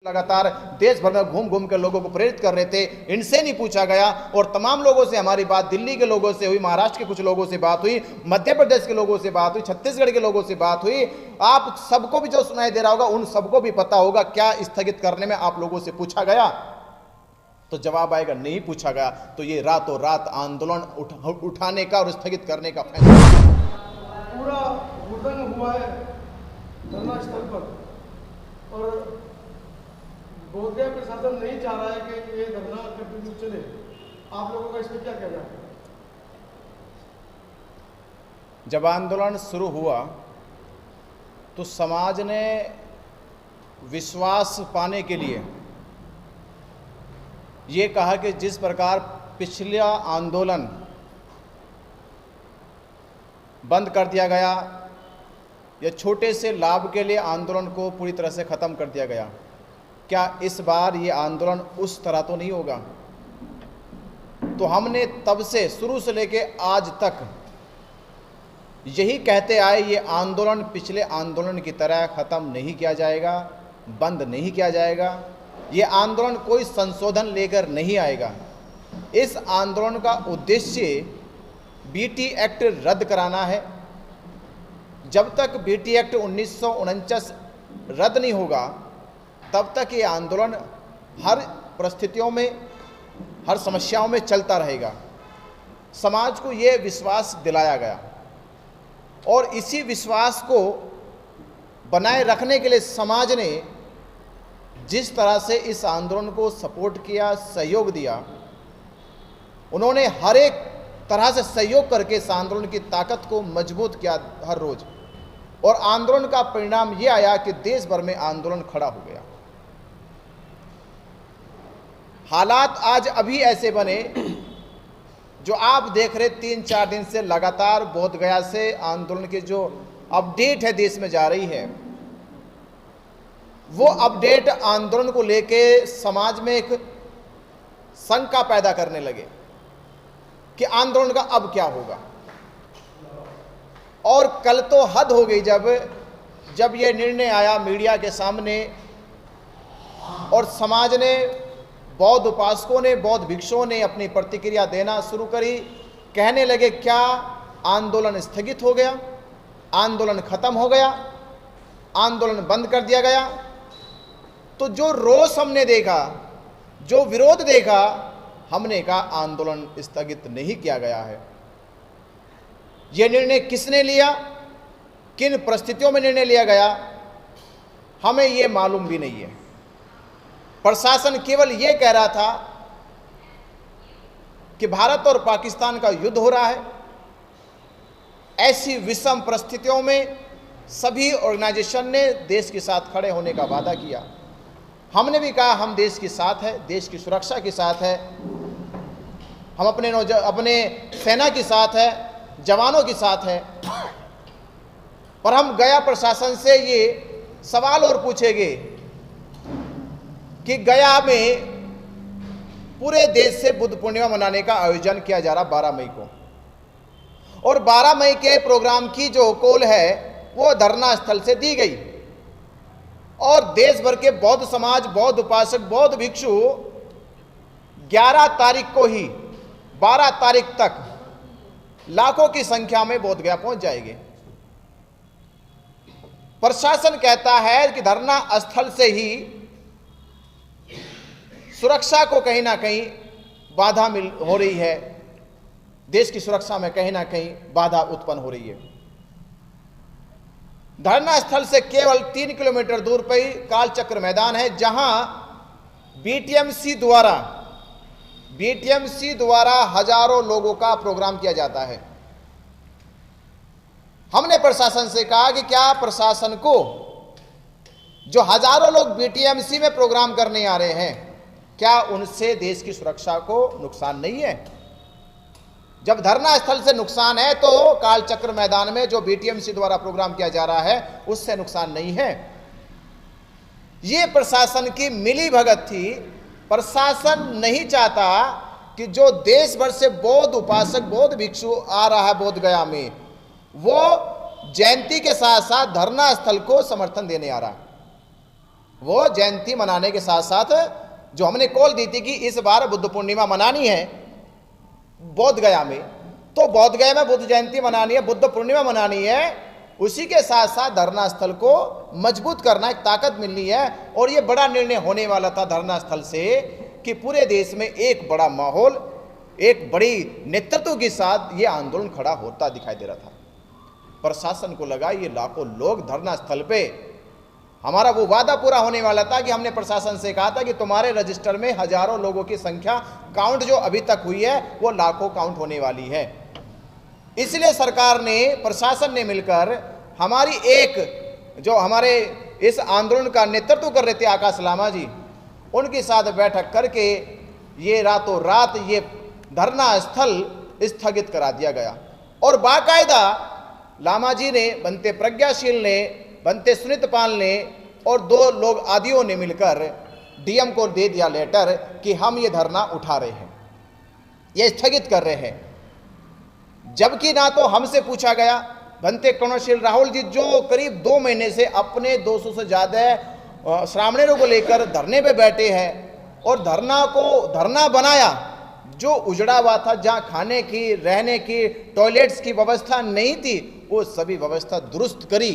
लगातार देश भर में घूम घूम के लोगों को प्रेरित कर रहे थे, इनसे नहीं पूछा गया। और तमाम लोगों से हमारी बात दिल्ली के लोगों से हुई, महाराष्ट्र के कुछ लोगों से बात हुई, मध्य प्रदेश के लोगों से बात हुई, छत्तीसगढ़ के लोगों से बात हुई। आप सबको भी जो सुनाई दे रहा होगा, उन सबको भी पता होगा क्या स्थगित करने में आप लोगों से पूछा गया। तो जवाब आएगा नहीं पूछा गया। तो ये रातों रात आंदोलन उठाने का और स्थगित करने का फैसला पूरा हुड़दंग हुआ है धरना स्थल पर, और बोधगया प्रशासन नहीं चाह रहा है कि ये धरना कंटिन्यू चले। आप लोगों का इस पर क्या कहना है? जब आंदोलन शुरू हुआ तो समाज ने विश्वास पाने के लिए ये कहा कि जिस प्रकार पिछला आंदोलन बंद कर दिया गया या छोटे से लाभ के लिए आंदोलन को पूरी तरह से ख़त्म कर दिया गया, क्या इस बार ये आंदोलन उस तरह तो नहीं होगा। तो हमने तब से शुरू से लेके आज तक यही कहते आए, ये आंदोलन पिछले आंदोलन की तरह ख़त्म नहीं किया जाएगा, बंद नहीं किया जाएगा। ये आंदोलन कोई संशोधन लेकर नहीं आएगा। इस आंदोलन का उद्देश्य बीटी एक्ट रद्द कराना है। जब तक बीटी एक्ट 1949 रद्द नहीं होगा तब तक ये आंदोलन हर परिस्थितियों में, हर समस्याओं में चलता रहेगा। समाज को ये विश्वास दिलाया गया और इसी विश्वास को बनाए रखने के लिए समाज ने जिस तरह से इस आंदोलन को सपोर्ट किया, सहयोग दिया, उन्होंने हर एक तरह से सहयोग करके इस आंदोलन की ताकत को मजबूत किया हर रोज। और आंदोलन का परिणाम ये आया कि देश भर में आंदोलन खड़ा हो गया। हालात आज अभी ऐसे बने जो आप देख रहे 3-4 दिन से लगातार बोधगया से आंदोलन के जो अपडेट है देश में जा रही है, वो अपडेट आंदोलन को लेके समाज में एक शंका पैदा करने लगे कि आंदोलन का अब क्या होगा। और कल तो हद हो गई जब ये निर्णय आया मीडिया के सामने और समाज ने, बौद्ध उपासकों ने, बौद्ध भिक्षुओं ने अपनी प्रतिक्रिया देना शुरू करी। कहने लगे क्या आंदोलन स्थगित हो गया, आंदोलन खत्म हो गया, आंदोलन बंद कर दिया गया। तो जो रोष हमने देखा, जो विरोध देखा, हमने कहा आंदोलन स्थगित नहीं किया गया है। यह निर्णय किसने लिया, किन परिस्थितियों में निर्णय लिया गया, हमें यह मालूम भी नहीं है। प्रशासन केवल यह कह रहा था कि भारत और पाकिस्तान का युद्ध हो रहा है। ऐसी विषम परिस्थितियों में सभी ऑर्गेनाइजेशन ने देश के साथ खड़े होने का वादा किया। हमने भी कहा हम देश के साथ है, देश की सुरक्षा के साथ है, हम अपने सेना के साथ है, जवानों के साथ है। पर हम गया प्रशासन से ये सवाल और पूछेंगे कि गया में पूरे देश से बुद्ध पूर्णिमा मनाने का आयोजन किया जा रहा 12 मई को, और 12 मई के प्रोग्राम की जो कॉल है वो धरना स्थल से दी गई। और देश भर के बौद्ध समाज, बौद्ध उपासक, बौद्ध भिक्षु 11 तारीख को ही 12 तारीख तक लाखों की संख्या में बोधगया पहुंच जाएंगे। प्रशासन कहता है कि धरना स्थल से ही सुरक्षा को कहीं ना कहीं बाधा हो रही है, देश की सुरक्षा में कहीं ना कहीं बाधा उत्पन्न हो रही है। धरना स्थल से केवल 3 किलोमीटर दूर पर ही कालचक्र मैदान है, जहां बीटीएमसी द्वारा हजारों लोगों का प्रोग्राम किया जाता है। हमने प्रशासन से कहा कि क्या प्रशासन को जो हजारों लोग बीटीएमसी में प्रोग्राम करने आ रहे हैं, क्या उनसे देश की सुरक्षा को नुकसान नहीं है? जब धरना स्थल से नुकसान है तो कालचक्र मैदान में जो बीटीएमसी द्वारा प्रोग्राम किया जा रहा है उससे नुकसान नहीं है। ये प्रशासन की मिली भगत थी। प्रशासन नहीं चाहता कि जो देश भर से बौद्ध उपासक, बौद्ध भिक्षु आ रहा है बोधगया में, वो जयंती के साथ साथ धरना स्थल को समर्थन देने आ रहा है। वो जयंती मनाने के साथ साथ जो हमने कॉल दी थी कि इस बार बुद्ध पूर्णिमा मनानी है बोध गया में, तो बोध गया में बुद्ध जयंती मनानी है, बुद्ध पूर्णिमा मनानी है, उसी के साथ साथ धरना स्थल को मजबूत करना, एक ताकत मिलनी है। और ये बड़ा निर्णय होने वाला था धरना स्थल से कि पूरे देश में एक बड़ा माहौल, एक बड़ी नेतृत्व के साथ ये आंदोलन खड़ा होता दिखाई दे रहा था। प्रशासन को लगा ये लाखों लोग धरना स्थल पे, हमारा वो वादा पूरा होने वाला था कि हमने प्रशासन से कहा था कि तुम्हारे रजिस्टर में हजारों लोगों की संख्या काउंट जो अभी तक हुई है वो लाखों काउंट होने वाली है। इसलिए सरकार ने, प्रशासन ने मिलकर हमारी एक जो हमारे इस आंदोलन का नेतृत्व कर रहे थे आकाश लामा जी, उनके साथ बैठक करके ये रातों रात ये धरना स्थल स्थगित करा दिया गया। और बाकायदा लामा जी ने, बनते प्रज्ञाशील ने, बनते सुनीत पाल ने और 2 लोग आदियों ने मिलकर डीएम को दे दिया लेटर कि हम ये धरना उठा रहे हैं, ये स्थगित कर रहे हैं। जबकि ना तो हमसे पूछा गया, बनते करुणाशील राहुल जी जो करीब 2 महीने से अपने 200 से ज़्यादा श्रावणियों को लेकर धरने पे बैठे हैं और धरना बनाया जो उजड़ा हुआ था, जहाँ खाने की, रहने की, टॉयलेट्स की व्यवस्था नहीं थी, वो सभी व्यवस्था दुरुस्त करी,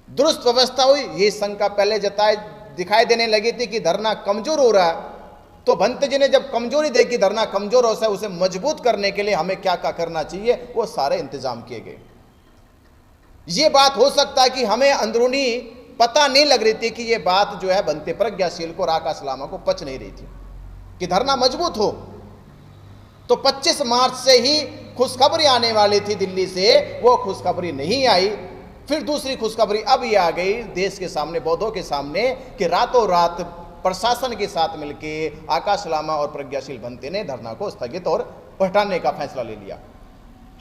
दुरुस्त व्यवस्था हुई। ये शंका पहले दिखाई देने लगी थी कि धरना कमजोर हो रहा है, तो भंत जी ने जब कमजोरी देखी, धरना कमजोर हो है, उसे मजबूत करने के लिए हमें क्या क्या करना चाहिए, वो सारे इंतजाम किए गए। ये बात हो सकता है कि हमें अंदरूनी पता नहीं लग रही थी कि ये बात जो है बनते प्रज्ञाशील को और आकाश लामा को पच नहीं रही थी कि धरना मजबूत हो। तो 25 मार्च से ही खुशखबरी आने वाली थी दिल्ली से, वो खुशखबरी नहीं आई। फिर दूसरी खुशखबरी अब ये आ गई देश के सामने, बौद्धों के सामने, कि रातों रात प्रशासन के साथ मिलके आकाश लामा और प्रज्ञाशील भंते ने धरना को स्थगित और हटाने का फैसला ले लिया।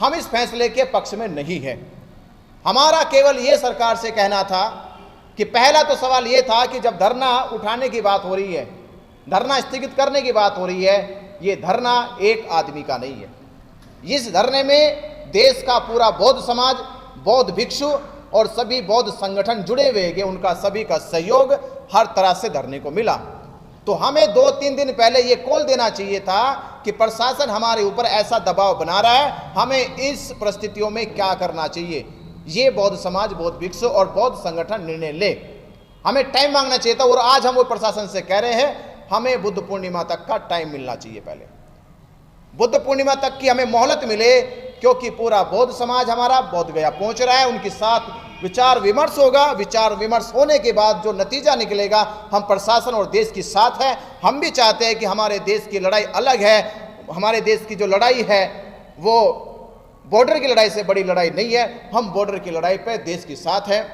हम इस फैसले के पक्ष में नहीं है। हमारा केवल ये सरकार से कहना था कि पहला तो सवाल ये था कि जब धरना उठाने की बात हो रही है, धरना स्थगित करने की बात हो रही है, ये धरना एक आदमी का नहीं है। इस धरने में देश का पूरा बौद्ध समाज, बौद्ध भिक्षु और सभी बौद्ध संगठन जुड़े हुए हैं, उनका सभी का सहयोग हर तरह से धरने को मिला। तो हमें 2-3 दिन पहले ये कॉल देना चाहिए था कि प्रशासन हमारे ऊपर ऐसा दबाव बना रहा है, हमें इस परिस्थितियों में क्या करना चाहिए। ये बौद्ध समाज, बौद्ध भिक्षु और बौद्ध संगठन निर्णय ले, हमें टाइम मांगना चाहिए था। और आज हम वो प्रशासन से कह रहे हैं हमें बुद्ध पूर्णिमा तक का टाइम मिलना चाहिए, पहले बुद्ध पूर्णिमा तक की हमें मोहलत मिले, क्योंकि पूरा बौद्ध समाज हमारा बौद्ध गया पहुंच रहा है, उनके साथ विचार विमर्श होगा। विचार विमर्श होने के बाद जो नतीजा निकलेगा, हम प्रशासन और देश के साथ हैं। हम भी चाहते हैं कि हमारे देश की लड़ाई अलग है, हमारे देश की जो लड़ाई है वो बॉर्डर की लड़ाई से बड़ी लड़ाई नहीं है, हम बॉर्डर की लड़ाई पे देश के साथ हैं।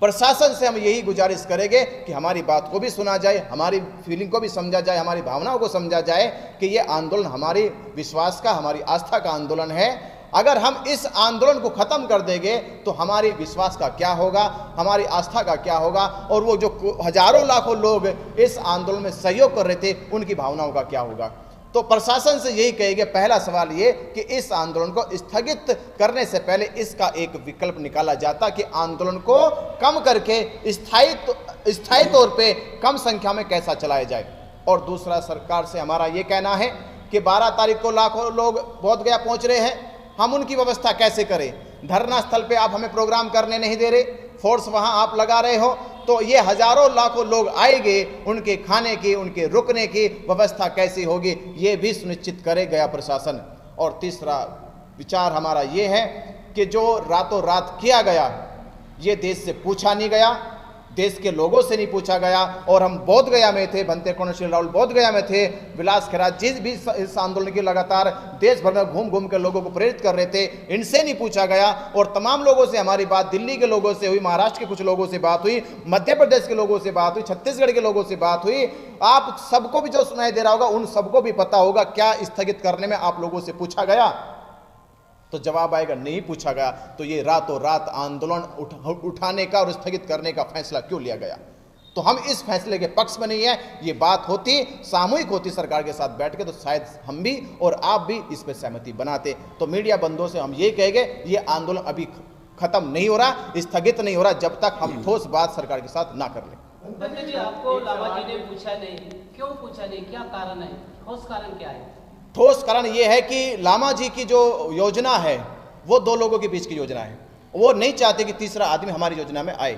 प्रशासन से हम यही गुजारिश करेंगे कि हमारी बात को भी सुना जाए, हमारी फीलिंग को भी समझा जाए, हमारी भावनाओं को समझा जाए कि ये आंदोलन हमारी विश्वास का, हमारी आस्था का आंदोलन है। अगर हम इस आंदोलन को ख़त्म कर देंगे तो हमारी विश्वास का क्या होगा, हमारी आस्था का क्या होगा, और वो जो हजारों लाखों लोग इस आंदोलन में सहयोग कर रहे थे उनकी भावनाओं का क्या होगा। तो प्रशासन से यही कहेंगे, पहला सवाल ये कि इस आंदोलन को स्थगित करने से पहले इसका एक विकल्प निकाला जाता कि आंदोलन को कम करके स्थायी तौर पे कम संख्या में कैसा चलाया जाए। और दूसरा, सरकार से हमारा ये कहना है कि 12 तारीख को लाखों लोग बोध गया पहुंच रहे हैं, हम उनकी व्यवस्था कैसे करें। धरना स्थल पे आप हमें प्रोग्राम करने नहीं दे रहे, फोर्स वहां आप लगा रहे हो, तो ये हजारों लाखों लोग आएंगे, उनके खाने की, उनके रुकने की व्यवस्था कैसी होगी, ये भी सुनिश्चित करे गया प्रशासन। और तीसरा विचार हमारा ये है कि जो रातों रात किया गया, ये देश से पूछा नहीं गया, देश के लोगों से नहीं पूछा गया। और हम बोध गया में थे, बनते करुणाशील राहुल बोध गया में थे, विलास खैरात जी भी इस आंदोलन की लगातार देश भर में घूम घूम के लोगों को प्रेरित कर रहे थे, इनसे नहीं पूछा गया। और तमाम लोगों से हमारी बात, दिल्ली के लोगों से हुई, महाराष्ट्र के कुछ लोगों से बात हुई, मध्य प्रदेश के लोगों से बात हुई, छत्तीसगढ़ के लोगों से बात हुई। आप सबको भी जो सुनाई दे रहा होगा, उन सबको भी पता होगा क्या स्थगित करने में आप लोगों से पूछा गया। तो जवाब आएगा नहीं पूछा गया, तो ये रातों रात आंदोलन उठाने का और स्थगित करने का फैसला क्यों लिया गया। तो हम इस फैसले के पक्ष में नहीं है। ये बात होती, सामूहिक होती सरकार के साथ बैठ के, तो शायद हम भी और आप भी इस पर सहमति बनाते। तो मीडिया बंधुओं से हम ये कहेंगे, ये आंदोलन अभी खत्म नहीं हो रहा, स्थगित नहीं हो रहा जब तक हम ठोस बात सरकार के साथ ना कर लें। पंडित जी, आपको लामा जी ने पूछा नहीं, क्यों पूछा नहीं, क्या कारण है, ठोस कारण क्या है? ठोस कारण यह है कि लामा जी की जो योजना है वो दो लोगों के बीच की योजना है, वो नहीं चाहते कि तीसरा आदमी हमारी योजना में आए।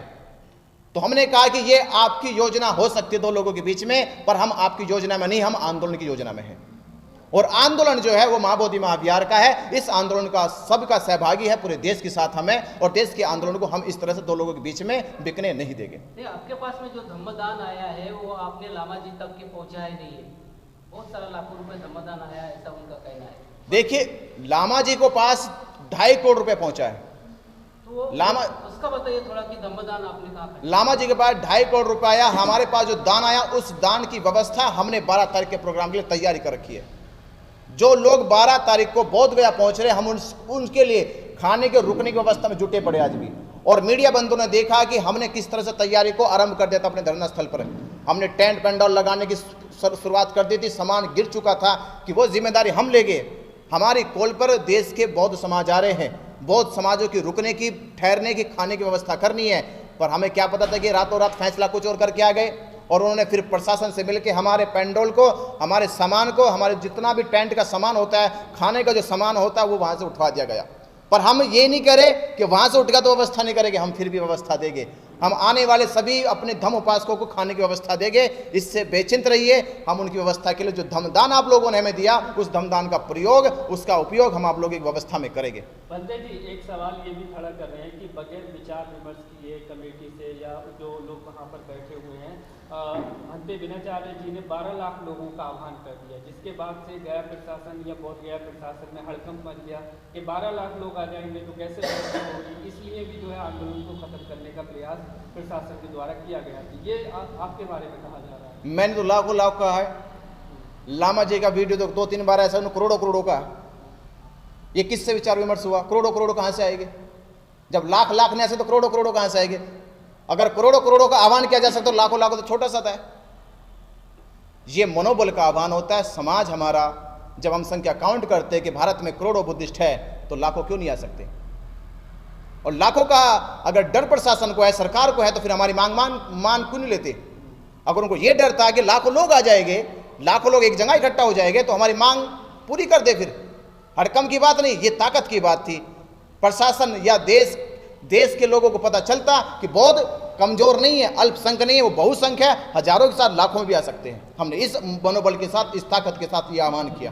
तो हमने कहा कि ये आपकी योजना हो सकती है दो लोगों के बीच में, पर हम आपकी योजना में नहीं, हम आंदोलन की योजना में हैं। और आंदोलन जो है वो मां बोधि महाविहार का है, इस आंदोलन का सबका सहभागी है, पूरे देश के साथ हमें, और देश के आंदोलन को हम इस तरह से दो लोगों के बीच में बिकने नहीं देंगे। आपके पास में जो धम्मदान आया है वो आपने लामा जी तक के पहुंचा ही नहीं है, बहुत सारा लाखों रुपए धम्मदान आया है, ऐसा उनका कहना है। देखिए, लामा जी को पास 2.5 करोड़ रुपए पहुंचा है। तो लामा उसका बताइए थोड़ा कि धम्मदान आपने कहा। लामा जी के पास 2.5 करोड़ रुपए आया, हमारे पास जो दान आया उस दान की व्यवस्था हमने 12 तारीख के प्रोग्राम के लिए तैयारी कर रखी है। जो लोग 12 तारीख को बोध गया पहुंच रहे, हम उनके लिए खाने के रुकने की व्यवस्था में जुटे पड़े आज भी। और मीडिया बंधुओं ने देखा कि हमने किस तरह से तैयारी को आरंभ कर दिया था अपने धरना स्थल पर। हमने टेंट पेंडॉल लगाने की शुरुआत कर दी थी, सामान गिर चुका था कि वो जिम्मेदारी हम ले गए। हमारी कॉल पर देश के बौद्ध समाज आ रहे हैं, बौद्ध समाजों की रुकने की, ठहरने की, खाने की व्यवस्था करनी है, पर हमें क्या पता था कि रातों रात फैसला कुछ और करके आ गए। और उन्होंने फिर प्रशासन से मिलकर हमारे पेंडोल को, हमारे सामान को, हमारे जितना भी टेंट का सामान होता है, खाने का जो सामान होता है, वो वहाँ से उठवा दिया गया। पर हम ये नहीं करें कि वहाँ से उठ गया तो व्यवस्था नहीं करेंगे, हम फिर भी व्यवस्था देंगे। हम आने वाले सभी अपने धम्म उपासकों को खाने की व्यवस्था देंगे, इससे बेचिंत रहिए। हम उनकी व्यवस्था के लिए जो धमदान आप लोगों ने हमें दिया, उस धमदान का प्रयोग, उसका उपयोग हम आप लोगों की व्यवस्था में करेंगे। पंडित जी, एक सवाल ये भी खड़ा कर रहे हैं कि बगैर विचार विमर्श किए कमेटी से या जो लोग वहाँ पर बैठे हुए हैं, हंते विनाचार्य जी ने 12 लाख लोगों का आह्वान कर दिया, जिसके बाद से गया प्रशासन या बोध गया प्रशासन में हड़कंप मच गया कि 12 लाख लोग आ जाएंगे तो कैसे व्यवस्था होगी। इसलिए भी जो है आंदोलन को खत्म करने का प्रयास प्रशासन के द्वारा किया गया। ये आपके बारे में कहा जा रहा है। मैंने तो लाखों लाख कहा है, लामा जी का वीडियो तो 2-3 बार ऐसा करोड़ों करोड़ों का। ये किससे विचार विमर्श हुआ? करोड़ों करोड़ों कहाँ से आएंगे? जब लाख लाख ने ऐसे तो करोड़ों करोड़ों कहाँ से आएंगे? अगर करोड़ों करोड़ों का आह्वान किया जा सकता तो लाखों लाखों तो छोटा सा था। ये मनोबल का आह्वान होता है। समाज हमारा, जब हम संख्या काउंट करते हैं कि भारत में करोड़ों बुद्धिस्ट है, तो लाखों क्यों नहीं आ सकते? और लाखों का अगर डर प्रशासन को है, सरकार को है, तो फिर हमारी मान क्यों नहीं लेते? अगर उनको ये डर था कि लाखों लोग आ जाएंगे, लाखों लोग एक जगह इकट्ठा हो जाएंगे, तो हमारी मांग पूरी कर दे। फिर हड़कम की बात नहीं, ये ताकत की बात थी। प्रशासन या देश के लोगों को पता चलता कि बौद्ध कमजोर नहीं है, अल्पसंख्यक नहीं है, वो बहुसंख्यक है, हजारों के साथ लाखों में भी आ सकते हैं। हमने इस मनोबल के साथ, इस ताकत के साथ ये आह्वान किया।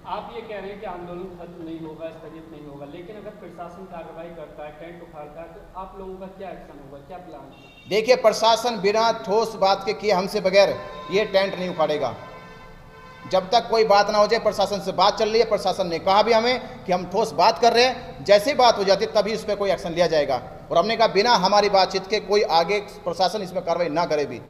आप ये कह रहे हैं कि आंदोलन खत्म नहीं होगा, स्थगित नहीं होगा, लेकिन अगर प्रशासन कार्रवाई करता है, टेंट उखाड़ता है, तो आप लोगों का क्या एक्शन होगा, क्या प्लान है? देखिए, प्रशासन बिना ठोस बात के किए हमसे बगैर ये टेंट नहीं उखाड़ेगा। जब तक कोई बात ना हो जाए, प्रशासन से बात चल रही है, प्रशासन ने कहा भी हमें कि हम ठोस बात कर रहे हैं, जैसे बात हो जाती है तभी उस पर कोई एक्शन लिया जाएगा। और हमने कहा बिना हमारी बातचीत के कोई आगे प्रशासन इसमें कार्रवाई ना करे भी।